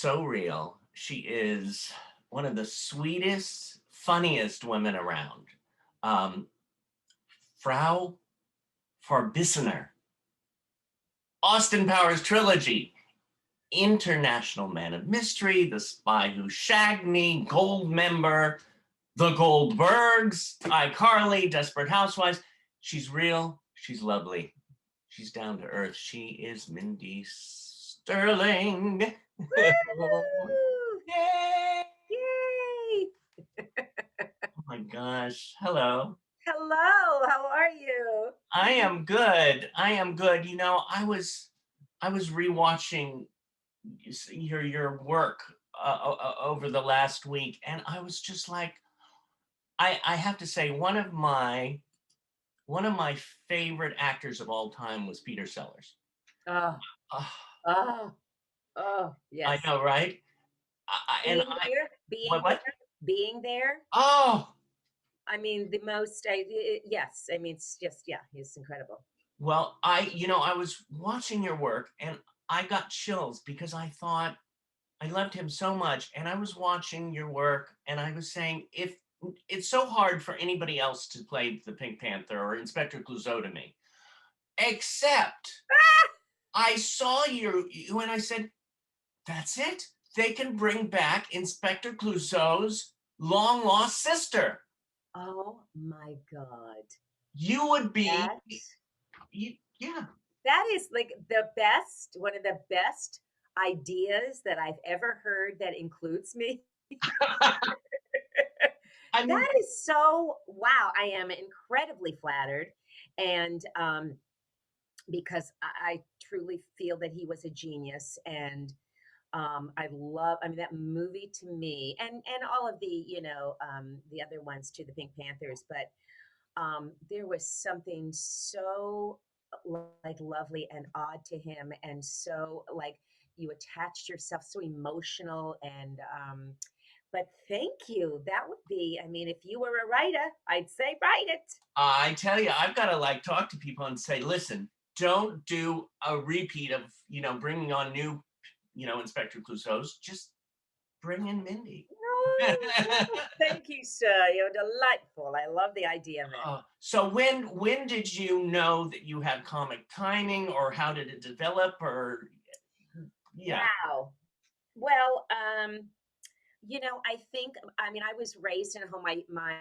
so real. She is one of the sweetest, funniest women around. Um, Frau Farbissener, Austin Powers trilogy, International Man of Mystery, The Spy Who Shagged Me, Gold Member, The Goldbergs, iCarly, Desperate Housewives. She's real. She's lovely. She's down to earth. She is Mindy Sterling. Woo! Yay! Yay! Oh my gosh. Hello. Hello, how are you? I am good. I am good. I was rewatching your work over the last week, and I was just like, I have to say, one of my favorite actors of all time was Peter Sellers. Oh, Oh, oh, I yes. know, right? And Being I there, being what there, what? being there. Oh, I mean, the most, yes, I mean, it's just, yeah, he's incredible. well, I was watching your work and I got chills because I thought I loved him so much. And I was watching your work and I was saying, if it's so hard for anybody else to play the Pink Panther or Inspector Clouseau to me, except I saw you and I said, that's it. They can bring back Inspector Clouseau's long lost sister. Oh my God. You would be, That, yeah. that is like the best, one of the best ideas that I've ever heard that includes me. I mean, That is so wow. I am incredibly flattered. And because I truly feel that he was a genius. And I mean, that movie to me, and all of the, the other ones too, the Pink Panthers, but there was something so like lovely and odd to him, and so like you attached yourself, so emotional, and but thank you. That would be, I mean, if you were a writer, I'd say write it. I tell you, I've got to like talk to people and say, listen, don't do a repeat of, bringing on new, Inspector Clouseau's. Just bring in Mindy. No, thank you, sir. You're delightful. I love the idea of it. So when did you know that you had comic timing, or how did it develop, or yeah, Wow. Well, I think, I mean, I was raised in a home. My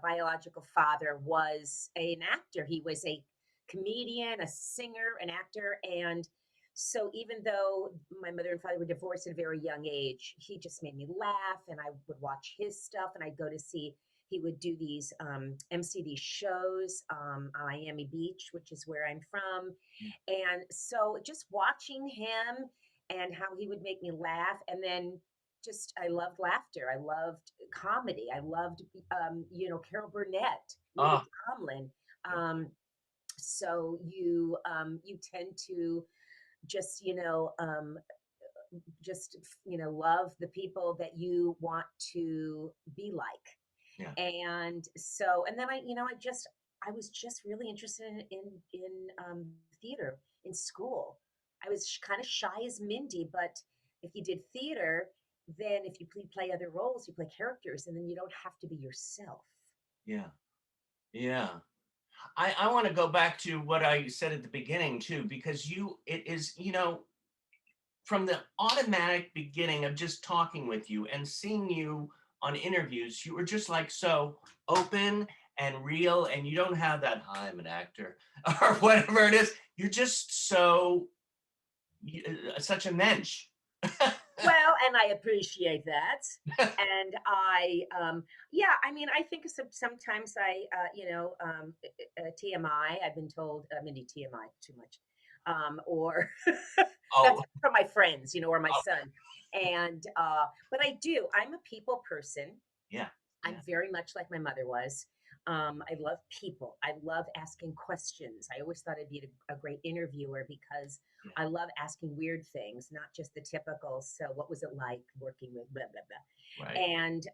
biological father was an actor. He was a comedian, a singer, an actor, and so even though my mother and father were divorced at a very young age, he just made me laugh, and I would watch his stuff, and I'd go to see. He would do these MC these shows on Miami Beach, which is where I'm from, and so just watching him and how he would make me laugh, and then just I loved laughter. I loved comedy. I loved Carol Burnett, Lily oh, Tomlin. Um, so you tend to just love the people that you want to be yeah, like. And so and then I was just really interested in theater in school. I was kind of shy as Mindy, but if you did theater, then if you play other roles, you play characters, and then you don't have to be yourself. yeah, yeah. I want to go back to what I said at the beginning too, because it is, from the automatic beginning of just talking with you and seeing you on interviews, you were just like so open and real, and you don't have that, "Hi, I'm an actor," or whatever it is. You're just such a mensch. Well, and I appreciate that. And yeah, I mean, I think sometimes TMI, I've been told, Mindy, TMI, too much. Or that's Oh, from my friends, or my son. And, but I'm a people person. yeah, I'm yeah, very much like my mother was. I love people. I love asking questions. I always thought I'd be a great interviewer because yeah, I love asking weird things, not just the typical. So, what was it like working with blah blah blah? right, And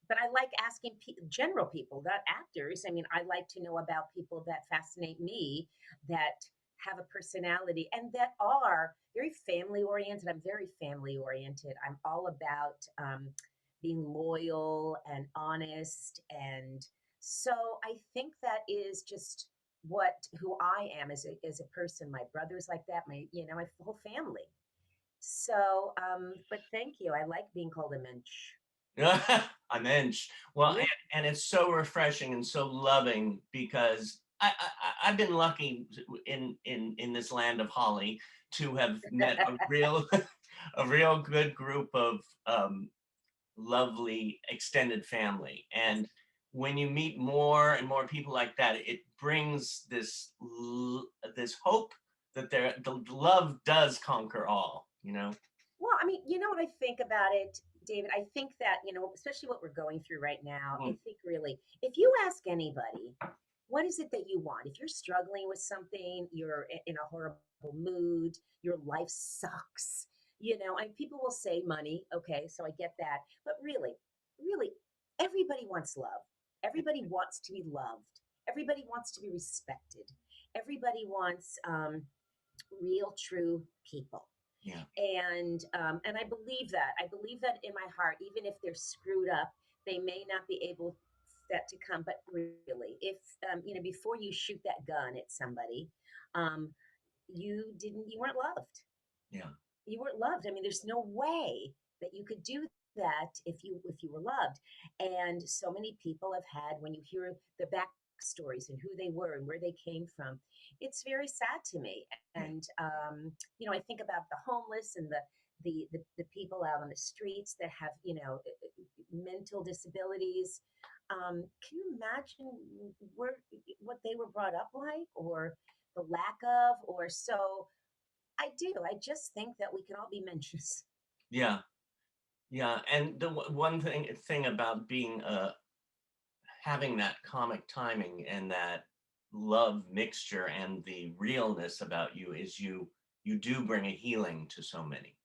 but I like asking general people, not actors. I mean, I like to know about people that fascinate me, that have a personality and that are very family oriented. I'm very family oriented. I'm all about being loyal and honest. And so I think that is just what who I am as a person. My brother's like that, my whole family. So, but thank you. I like being called a mensch. A mensch. Well, Yeah. and it's so refreshing and so loving because I've been lucky in this land of Holly to have met a real a real good group of lovely extended family. Yes. And when you meet more and more people like that, it brings this hope that the love does conquer all, you know? Well, I mean, you know what I think about it, David? I think that, especially what we're going through right now, I Mm, think really, if you ask anybody, what is it that you want? If you're struggling with something, you're in a horrible mood, your life sucks, and people will say money. Okay, so I get that. But really, really, everybody wants love. Everybody wants to be loved. Everybody wants to be respected. Everybody wants real, true people. yeah, And I believe that. I believe that in my heart. Even if they're screwed up, they may not be able that to come. But really, if before you shoot that gun at somebody, um, you weren't loved. yeah, You weren't loved. I mean, there's no way that you could do that if you were loved. And so many people have had, when you hear the backstories and who they were and where they came from, it's very sad to me. yeah, And I think about the homeless and the people out on the streets that have mental disabilities. Can you imagine where what they were brought up like, or the lack of, or so I do. I just think that we can all be mentions. yeah, yeah. And the one thing about being having that comic timing and that love mixture and the realness about you is you do bring a healing to so many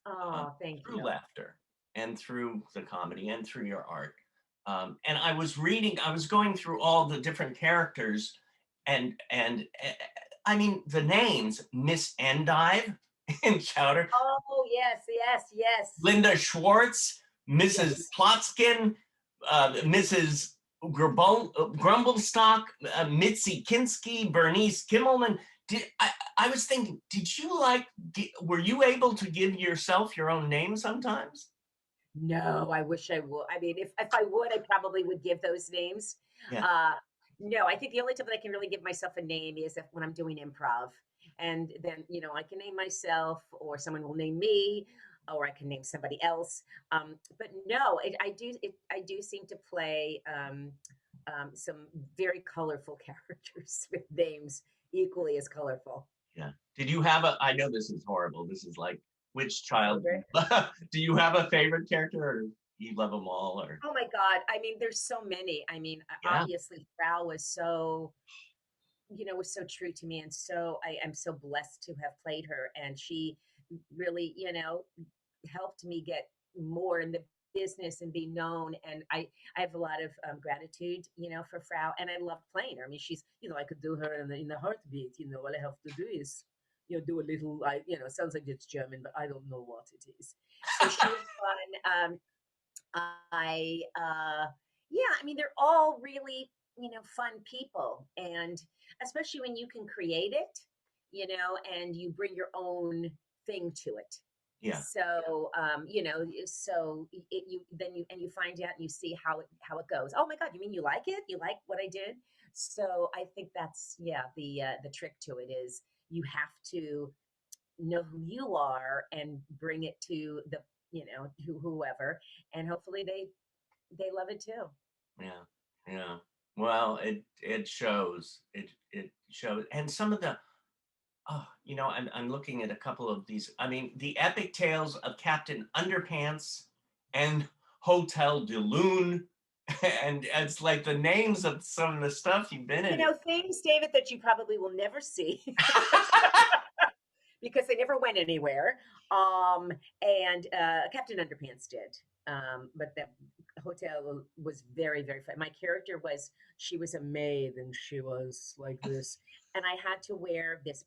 um, Oh, thank through you. laughter and through the comedy and through your art. And I was going through all the different characters, and I mean the names: Miss Endive in Chowder, Oh, yes, yes, yes, Linda Schwartz, Mrs. yes. Plotskin, Mrs. Grumblestock, Mitzi Kinsky, Bernice Kimmelman. I was thinking, were you able to give yourself your own name sometimes? No, I wish I would. I mean, if I would, I probably would give those names. Yeah, Uh, no, I think the only time that I can really give myself a name is if when I'm doing improv, and then I can name myself, or someone will name me, or I can name somebody else. But no, I do seem to play some very colorful characters with names equally as colorful. yeah. Did you have a, I know this is horrible. This is like, which child, Favorite? do you have a favorite character or you love them all or? Oh my God. I mean, there's so many. I mean, Yeah, obviously, Frau was so true to me. And so I am so blessed to have played her. And she really, helped me get more in the business and be known. And I have a lot of gratitude, for Frau. And I love playing her. I mean, I could do her in the heartbeat. All I have to do is, do a little, it sounds like it's German, but I don't know what it is. So she was fun. I yeah, I mean they're all really, fun people, and especially when you can create it, and you bring your own thing to it. yeah, So you then you find out and you see how it goes. Oh my God, you mean you like it? You like what I did? So I think that's, yeah, the trick to it is you have to know who you are and bring it to whoever, and hopefully they love it too. yeah, yeah. Well, it shows. It shows. And some of the, oh, I'm looking at a couple of these. I mean, the epic tales of Captain Underpants and Hotel de Lune. And it's like the names of some of the stuff you've been in. Things, David, that you probably will never see because they never went anywhere. And Captain Underpants did. But the hotel was very, very fun. My character was, she was a maid and she was like this. And I had to wear this.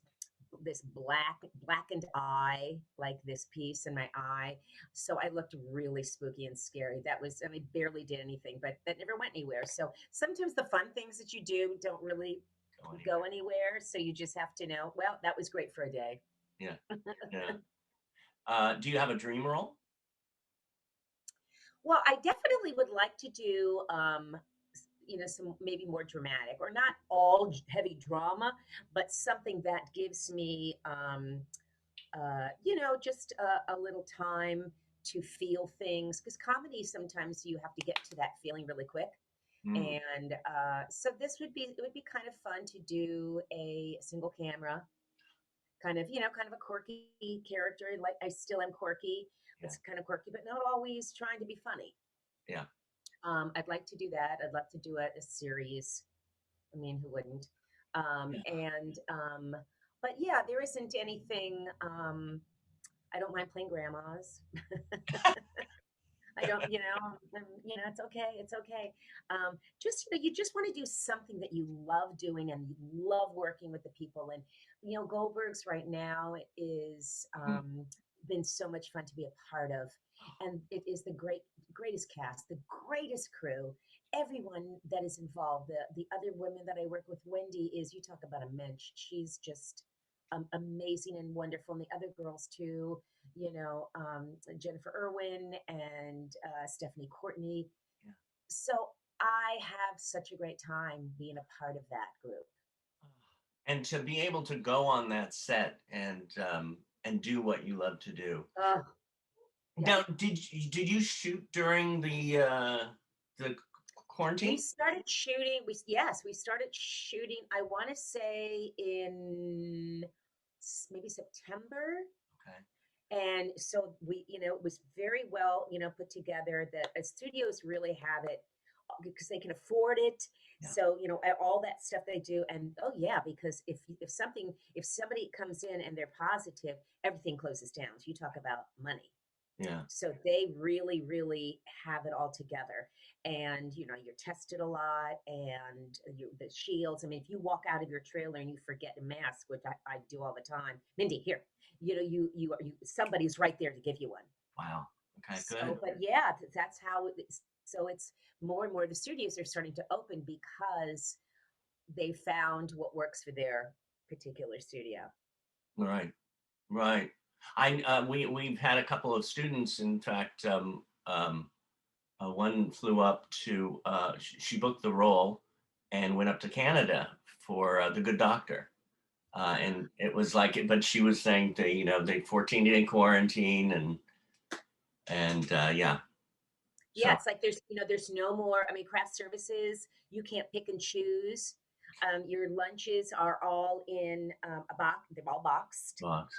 this blackened eye, like this piece in my eye. So I looked really spooky and scary. That was, and I barely did anything, but that never went anywhere. So sometimes the fun things that you do don't really Go go anywhere. anywhere. So you just have to know, well, that was great for a day. Yeah. Yeah. Do you have a dream role? Well, I definitely would like to do, some maybe more dramatic or not all heavy drama, but something that gives me, just a little time to feel things. Because comedy, sometimes you have to get to that feeling really quick. Mm. And so it would be kind of fun to do a single camera, kind of a quirky character. Like I still am quirky. Yeah. It's kind of quirky, but not always trying to be funny. Yeah. I'd like to do that. I'd love to do a series. I mean, who wouldn't? Yeah. But yeah, there isn't anything. I don't mind playing grandmas. I don't, it's okay. It's okay. You just want to do something that you love doing and you love working with the people. And, Goldberg's right now is Mm. been so much fun to be a part of. And it is the greatest cast, the greatest crew, everyone that is involved. The other women that I work with, Wendy is, you talk about a mensch. She's just amazing and wonderful. And the other girls too, Jennifer Irwin and Stephanie Courtney. Yeah. So I have such a great time being a part of that group. And to be able to go on that set and do what you love to do. Oh, yeah. Now, did you shoot during the We quarantine? started shooting. We started shooting. I want to say in maybe September. Okay. And so it was very well, put together. That studios really have it because they can afford it. Yeah. So all that stuff they do, and oh yeah, because if somebody comes in and they're positive, everything closes down. So you talk about money. Yeah. So they really, really have it all together. And you're tested a lot, and the shields. I mean, if you walk out of your trailer and you forget a mask, which I do all the time, Mindy, here, somebody's right there to give you one. Wow. Okay. So, Good. but yeah, that's how it is. So it's more and more the studios are starting to open because they found what works for their particular studio. Right. Right. We've had a couple of students. In fact, one flew up to she booked the role and went up to Canada for The Good Doctor. And it was like, but she was saying the 14-day quarantine and yeah. Yeah, So it's like there's no more. I mean, craft services, you can't pick and choose. Your lunches are all in a box. They're all boxed. box.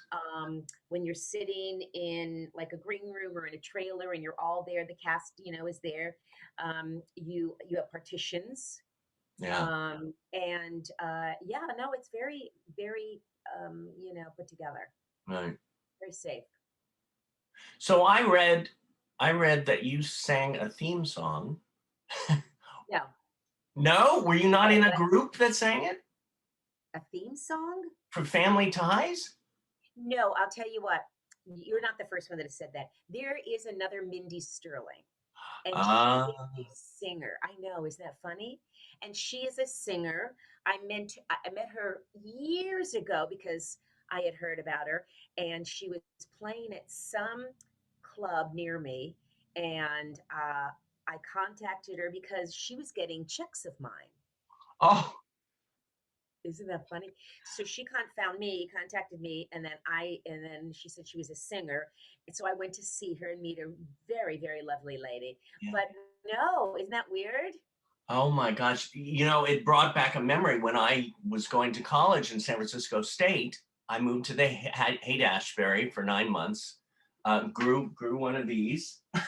When you're sitting in like a green room or in a trailer and you're all there, the cast, is there. You have partitions. Yeah. And yeah, no, it's very, very, put together, Right. very safe. So I read that you sang a theme song. No, No, were you not no, in a but group that sang it a theme song? for Family Ties? No, I'll tell you what. You're not the first one that has said that. There is another Mindy Sterling, and she Ah, is a singer. I know, isn't that funny? And she is a singer. I met her years ago because I had heard about her, and she was playing at some club near me, and I contacted her because she was getting checks of mine. oh, Isn't that funny? So she contacted me, and then she said she was a singer, and so I went to see her and meet a very, very lovely lady. yeah. But no, isn't that weird? Oh my gosh. It brought back a memory when I was going to college in San Francisco State. I moved to the Haight-Ashbury for 9 months. Grew one of these. Oh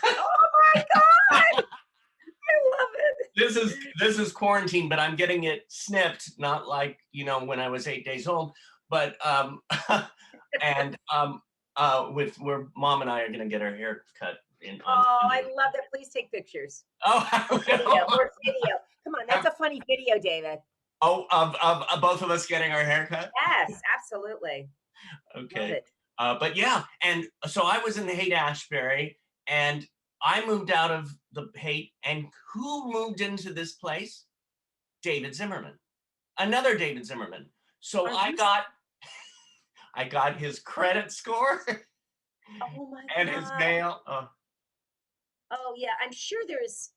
my God, I love it. This is quarantine, but I'm getting it snipped, not like when I was 8 days old, but and with where mom and I are gonna get our hair cut in on Oh, I Sunday. love that. Please take pictures Oh, or video or video. Come on, that's a funny video, David. oh, of both of us getting our hair cut. Yes, absolutely. Love Okay. it. But yeah, and so I was in the Haight-Ashbury, and I moved out of the Haight, and who moved into this place? David Zimmerman, another David Zimmerman. So Are I you? got I got his credit score Oh my and his God. mail. Oh yeah, I'm sure there's.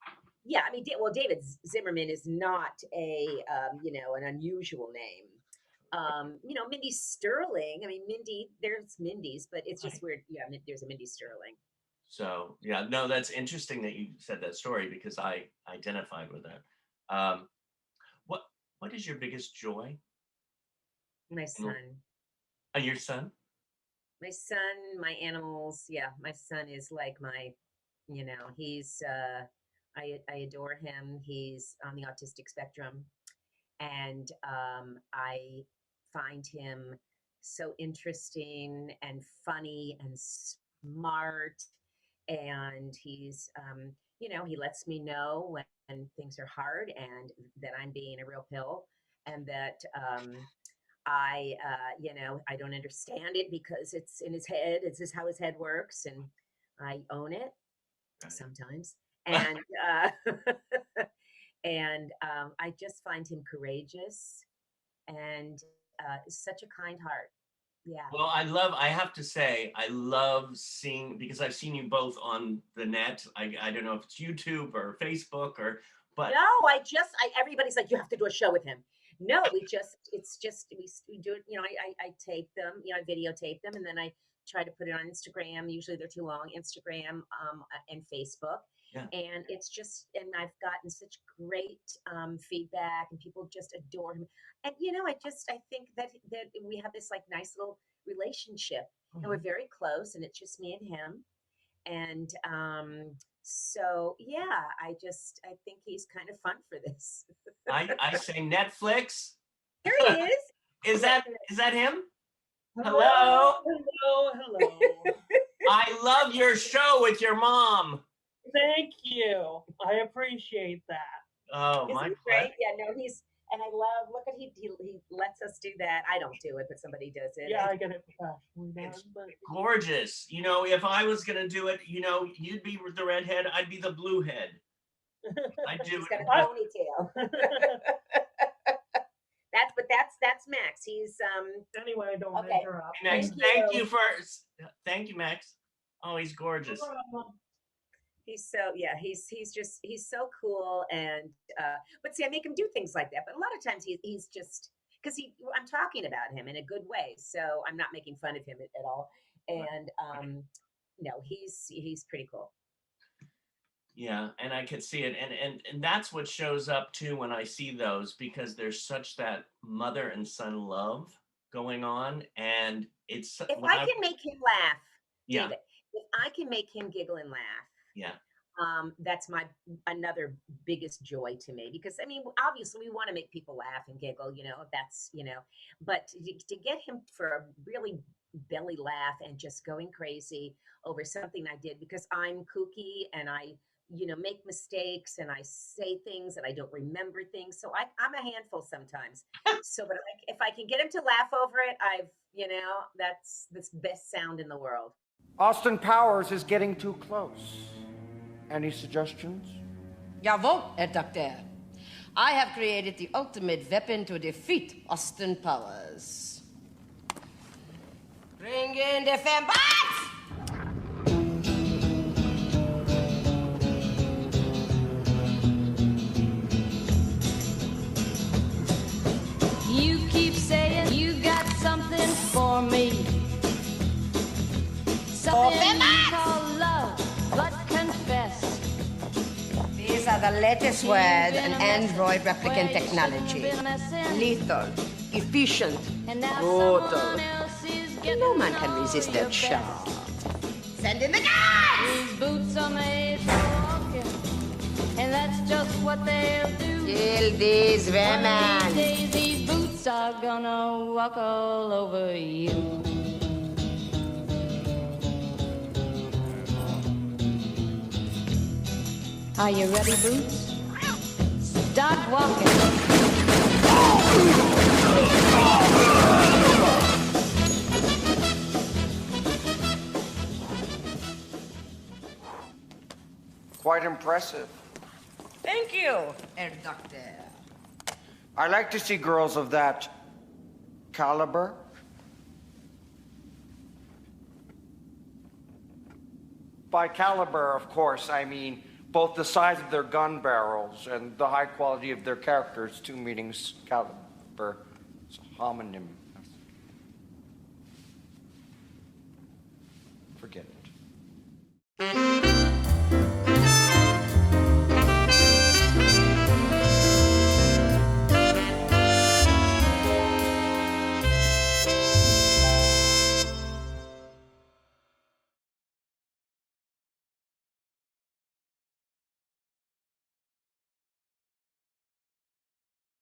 Yeah, I mean, well, David Zimmerman is not a an unusual name. Mindy Sterling. I mean, Mindy. There's Mindy's, but it's just Right. weird. Yeah, there's a Mindy Sterling. So yeah, no, that's interesting that you said that story because I identified with that. Um, what what is your biggest joy My in son. your son? My son, my animals. Yeah, my son is like my, he's I adore him. He's on the autistic spectrum, and I find him so interesting and funny and smart. And he's, he lets me know when things are hard and that I'm being a real pill, and that I don't understand it because it's in his head. It's just how his head works, and I own it sometimes. And I just find him courageous and such a kind heart. Yeah. Well, I have to say, I love seeing, because I've seen you both on the net. I don't know if it's YouTube or Facebook but No, everybody's like, you have to do a show with him. No, it's just, we do it, I tape them, I videotape them, and then I try to put it on Instagram. Usually they're too long, Instagram, and Facebook. yeah, And it's just, and I've gotten such great feedback, and people just adore him. And, I think that we have this like nice little relationship, and we're very close, and it's just me and him. And so yeah, I think he's kind of fun for this. I say Netflix. Here he is. Is that him? Hello, Hello. hello, hello. I love your show with your mom. Thank you. I appreciate that. Oh, Isn't my he pleasure. great? Yeah, no, and I love, look at, he lets us do that. I don't do it, but somebody does it. Yeah, I get it professionally done, It's but gorgeous. If I was gonna do it, you'd be the redhead, I'd be the blue head. I do He's got a it. ponytail. That's Max. He's anyway, don't Okay. interrupt. Max, Thank you. thank you, Max. Oh, he's gorgeous. He's so, yeah, he's so cool. And but see, I make him do things like that, but a lot of times he's just, because I'm talking about him in a good way, so I'm not making fun of him at all. And no, he's pretty cool. Yeah, and I could see it, and that's what shows up too when I see those, because there's such that mother and son love going on, and it's If I can make him laugh, yeah, David, if I can make him giggle and laugh, yeah, that's my another biggest joy to me, because I mean, obviously we want to make people laugh and giggle, that's, but to get him for a really belly laugh and just going crazy over something I did, because I'm kooky and I make mistakes and I say things and I don't remember things, so I'm a handful sometimes. So but if I can get him to laugh over it, that's the best sound in the world. Austin Powers is getting too close. Any suggestions? Jawohl, Herr Doktor. I have created the ultimate weapon to defeat Austin Powers. Bring in the fanbots! You keep saying you got something for me. Something you call love, but confess. These are the latest words in Android replicant technology. Lethal, efficient, brutal. No man can resist their charm. Send in the guns! These boots are made for walking, and that's just what they'll do. Kill these women. These boots are gonna walk all over you. Are you ready, Boots? Start walking. Quite impressive. Thank you, Herr Doctor. I like to see girls of that caliber. By caliber, of course, I mean both the size of their gun barrels and the high quality of their characters. Two meanings, caliber. It's a homonym. Forget it.